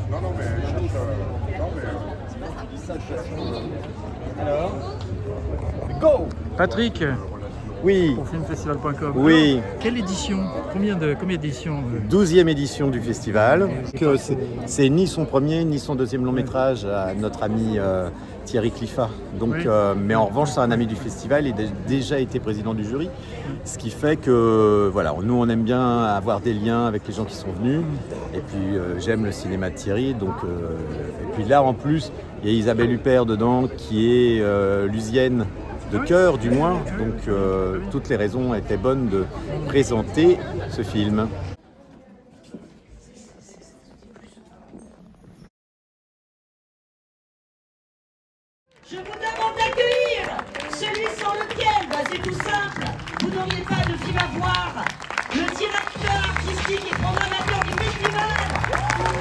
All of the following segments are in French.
Non, non, mais Alors, go! Patrick, Oui, pour filmfestival.com. oui. Alors, quelle édition? Combien d'éditions 12e édition du festival. C'est ni son premier ni son deuxième long métrage à notre ami Thierry Cliffat. Donc, Oui. mais en revanche, c'est un ami du festival. Il a déjà été président du jury. Ce qui fait que voilà, nous on aime bien avoir des liens avec les gens qui sont venus. Et puis j'aime le cinéma de Thierry. Donc, et puis là en plus, il y a Isabelle Huppert dedans qui est lusienne. De cœur du moins, donc toutes les raisons étaient bonnes de présenter ce film. Je vous demande d'accueillir celui sans lequel, c'est tout simple, vous n'auriez pas de film à voir, le directeur artistique et programmateur du festival,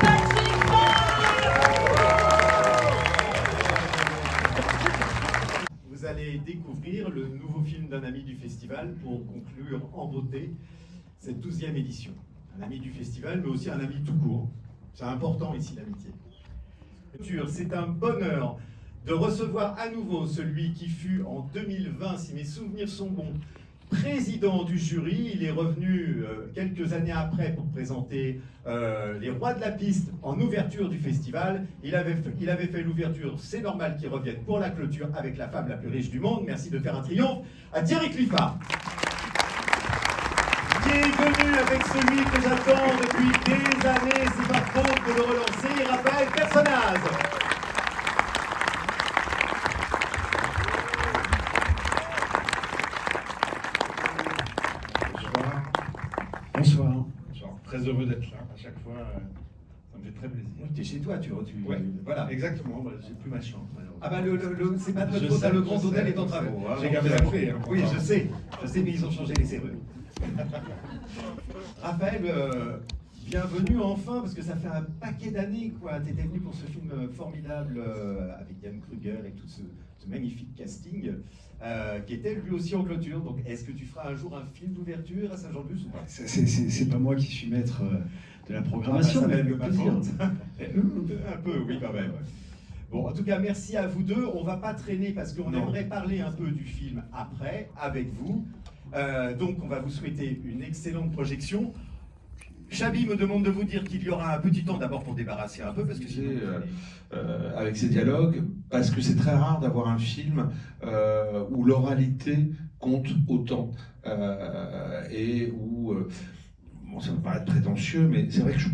Patrick Faure. Vous allez découvrir le nouveau film d'un ami du festival pour conclure en beauté cette 12e édition. Un ami du festival, mais aussi un ami tout court. C'est important ici l'amitié. C'est un bonheur de recevoir à nouveau celui qui fut en 2020, si mes souvenirs sont bons, président du jury. Il est revenu quelques années après pour présenter Les Rois de la Piste en ouverture du festival. Il avait fait l'ouverture, c'est normal qu'il revienne pour la clôture avec la femme la plus riche du monde. Merci de faire un triomphe à Thierry Cliffat, qui est venu avec celui que j'attends depuis des années, c'est pas faute de le relancer, Raphaël Personnaz. Bonsoir. Bonsoir. Très heureux d'être là. À chaque fois, ça me fait très plaisir. Tu es chez toi, Ouais. voilà. Exactement. Bah, j'ai plus ma chambre. Ah bah c'est pas de Je notre faute, sais, le je grand sais. hôtel est en travaux. Bon, j'ai gardé la clé, hein, Oui, pourtant. je sais, mais ils ont changé les serrures. Raphaël, bienvenue enfin, parce que ça fait un paquet d'années, quoi. Tu étais venu pour ce film formidable avec Yann Kruger et tout ce magnifique casting, qui était lui aussi en clôture. Donc, est-ce que tu feras un jour un film d'ouverture à Saint-Jean-de-Luz ou pas? C'est pas moi qui suis maître de la programmation, Ah bah, ça mais m'aide avec ma plaisir. faute. Un peu, oui, quand même. Bon, en tout cas, merci à vous deux. On va pas traîner parce qu'on Non. aimerait parler un peu du film après, avec vous. Donc, on va vous souhaiter une excellente projection. Chabi me demande de vous dire qu'il y aura un petit temps d'abord pour débarrasser un peu, parce que sinon... avec ces dialogues, parce que c'est très rare d'avoir un film où l'oralité compte autant et où bon, ça me paraît prétentieux, mais c'est vrai que on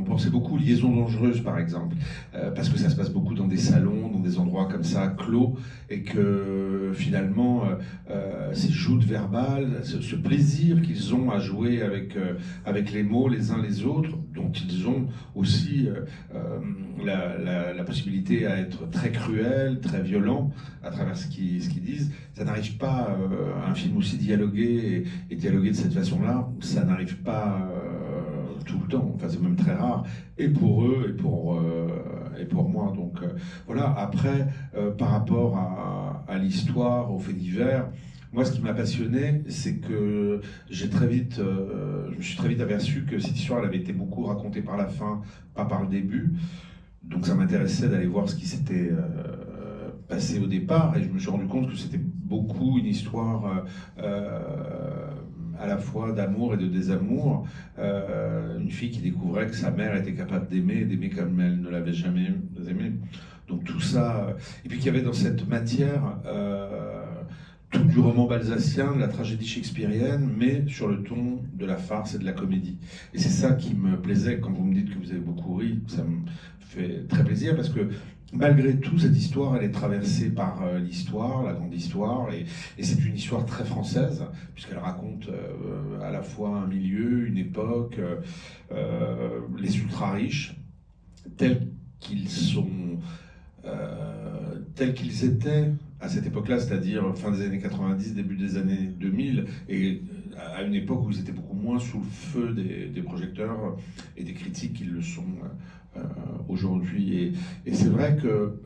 pensait beaucoup aux Liaisons dangereuses par exemple, parce que ça se passe beaucoup dans des salons, dans des endroits comme ça, clos, et que finalement, ces joutes verbales, ce plaisir qu'ils ont à jouer avec les mots les uns les autres, dont ils ont aussi la possibilité à être très cruel, très violent à travers ce qu'ils disent. Ça n'arrive pas, un film aussi dialogué et dialogué de cette façon-là, ça n'arrive pas tout le temps, enfin c'est même très rare, et pour eux et pour moi. Donc voilà, après, par rapport à l'histoire, aux faits divers, moi, ce qui m'a passionné, c'est que je me suis très vite aperçu que cette histoire, elle avait été beaucoup racontée par la fin, pas par le début. Donc ça m'intéressait d'aller voir ce qui s'était passé au départ, et je me suis rendu compte que c'était beaucoup une histoire à la fois d'amour et de désamour. Une fille qui découvrait que sa mère était capable d'aimer comme elle ne l'avait jamais aimé. Donc tout ça, et puis qu'il y avait dans cette matière tout du roman balzacien, de la tragédie shakespearienne, mais sur le ton de la farce et de la comédie. Et c'est ça qui me plaisait. Quand vous me dites que vous avez beaucoup ri, ça me fait très plaisir, parce que malgré tout, cette histoire, elle est traversée par l'histoire, la grande histoire, et c'est une histoire très française, puisqu'elle raconte à la fois un milieu, une époque, les ultra-riches, tels qu'ils étaient à cette époque-là, c'est-à-dire fin des années 90, début des années 2000, et à une époque où ils étaient beaucoup moins sous le feu des projecteurs et des critiques qu'ils le sont aujourd'hui. Et c'est vrai que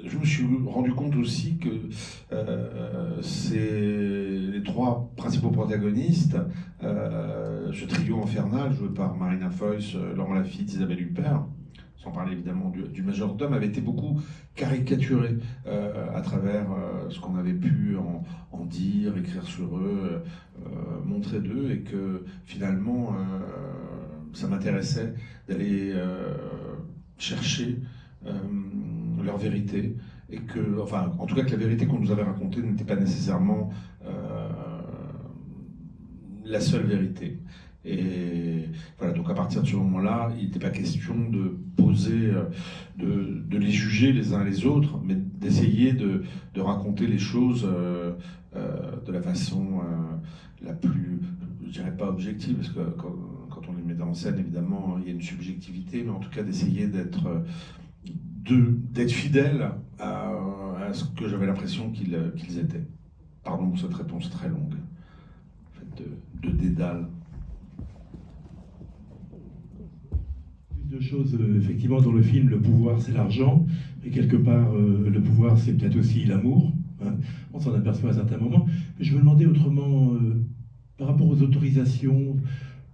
je me suis rendu compte aussi que les trois principaux protagonistes, ce trio infernal joué par Marina Foïs, Laurent Lafitte, Isabelle Huppert, sans parler évidemment du majordome, avait été beaucoup caricaturé à travers ce qu'on avait pu en dire, écrire sur eux, montrer d'eux, et que finalement ça m'intéressait d'aller chercher leur vérité, et que, enfin, en tout cas que la vérité qu'on nous avait racontée n'était pas nécessairement la seule vérité. Et voilà, donc à partir de ce moment-là, il n'était pas question de poser, de les juger les uns les autres, mais d'essayer de raconter les choses de la façon la plus, je dirais pas objective, parce que quand on les met en scène, évidemment, il y a une subjectivité, mais en tout cas d'essayer d'être fidèle à ce que j'avais l'impression qu'ils étaient. Pardon pour cette réponse très longue, faite de dédale. Plus de choses, effectivement, dans le film, le pouvoir c'est l'argent, et quelque part, le pouvoir c'est peut-être aussi l'amour, hein. On s'en aperçoit à certains moments. Mais je me demandais autrement, par rapport aux autorisations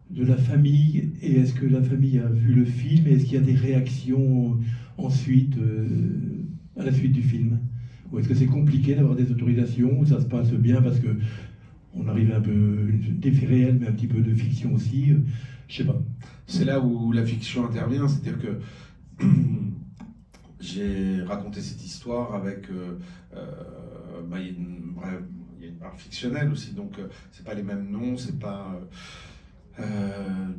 de la famille, et est-ce que la famille a vu le film, et est-ce qu'il y a des réactions ensuite, à la suite du film? Ou est-ce que c'est compliqué d'avoir des autorisations, ou ça se passe bien parce que on arrive un peu, des faits réels, mais un petit peu de fiction aussi, je sais pas. C'est là où la fiction intervient, c'est-à-dire que j'ai raconté cette histoire avec... il y a une part fictionnelle aussi, donc c'est pas les mêmes noms, c'est pas...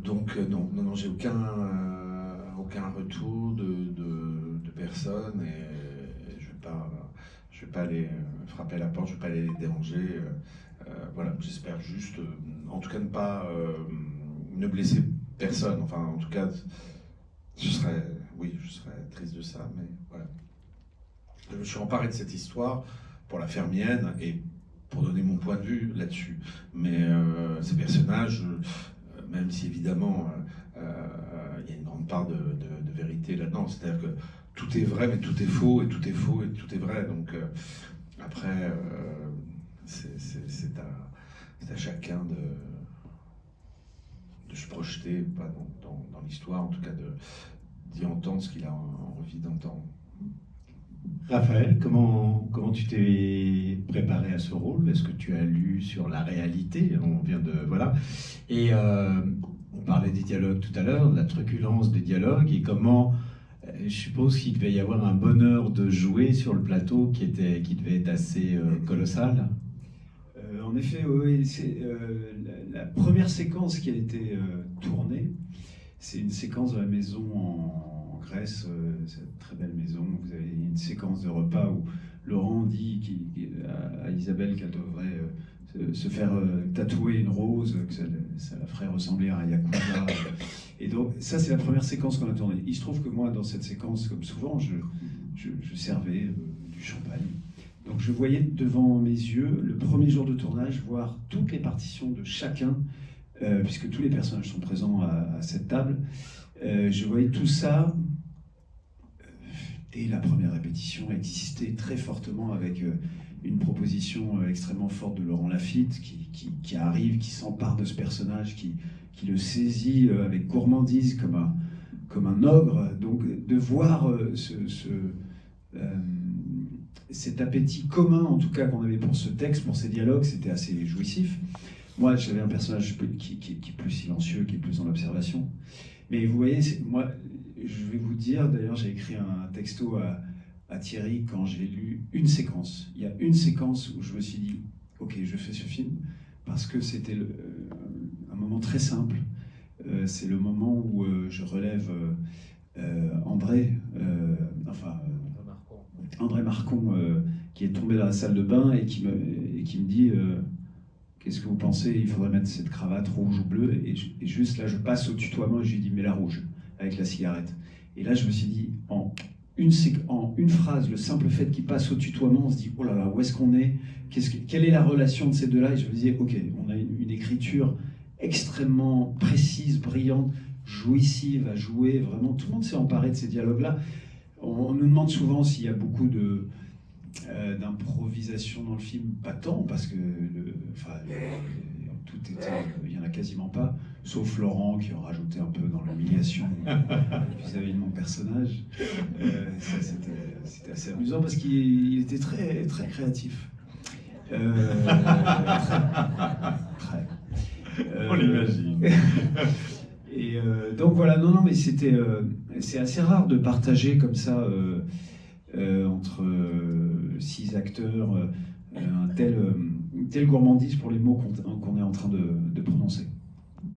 donc non, j'ai aucun retour de personne, et je vais pas aller frapper à la porte, je vais pas aller les déranger. Voilà, j'espère juste, en tout cas ne blesser personne. Enfin, en tout cas, je serais triste de ça, mais voilà. Je me suis emparé de cette histoire pour la faire mienne et pour donner mon point de vue là-dessus. Mais ces personnages, même si évidemment il y a une grande part de vérité là-dedans, c'est-à-dire que tout est vrai, mais tout est faux, et tout est faux, et tout est vrai. Donc après, c'est à chacun de se projeter pas dans l'histoire, en tout cas d'y entendre ce qu'il a envie d'entendre. Raphaël, comment tu t'es préparé à ce rôle? Est-ce que tu as lu sur la réalité? On vient de... Voilà. Et on parlait des dialogues tout à l'heure, de la truculence des dialogues, et comment... Je suppose qu'il devait y avoir un bonheur de jouer sur le plateau qui devait être assez colossal. En effet, oui, c'est la première séquence qui a été tournée. C'est une séquence de la maison en Grèce, cette très belle maison. Vous avez une séquence de repas où Laurent dit à Isabelle qu'elle devrait se faire tatouer une rose, que ça la ferait ressembler à un yakuza. Et donc, ça, c'est la première séquence qu'on a tournée. Il se trouve que moi, dans cette séquence, comme souvent, je servais du champagne. Donc, je voyais devant mes yeux, le premier jour de tournage, voir toutes les partitions de chacun, puisque tous les personnages sont présents à cette table. Je voyais tout ça, dès la première répétition, exister très fortement avec une proposition extrêmement forte de Laurent Lafitte, qui arrive, qui s'empare de ce personnage, qui le saisit avec gourmandise comme un ogre. Donc de voir cet appétit commun, en tout cas, qu'on avait pour ce texte, pour ces dialogues, c'était assez jouissif. Moi, j'avais un personnage qui est plus silencieux, qui est plus dans l'observation. Mais vous voyez, moi, je vais vous dire, d'ailleurs, j'ai écrit un texto à Thierry quand j'ai lu une séquence. Il y a une séquence où je me suis dit, ok, je fais ce film, parce que c'était un moment très simple. C'est le moment où je relève André Marcon, qui est tombé dans la salle de bain et qui me dit qu'est-ce que vous pensez, il faudrait mettre cette cravate rouge ou bleue, et juste là je passe au tutoiement et je lui dis mets la rouge avec la cigarette. Et là je me suis dit en une phrase, le simple fait qu'il passe au tutoiement, on se dit oh là là, où est-ce qu'on est, quelle est la relation de ces deux-là? Et je me disais ok, on a une écriture extrêmement précise, brillante, jouissive à jouer, vraiment tout le monde s'est emparé de ces dialogues-là. On nous demande souvent s'il y a beaucoup d'improvisation dans le film, pas tant, parce que enfin, tout était, il n'y en a quasiment pas, sauf Laurent qui en rajoutait un peu dans l'humiliation vis-à-vis de mon personnage. Ça, c'était assez amusant parce qu'il était très, très créatif. Très. On l'imagine. Et donc voilà, non, mais c'est assez rare de partager comme ça entre 6 acteurs une telle gourmandise pour les mots qu'on est en train de prononcer.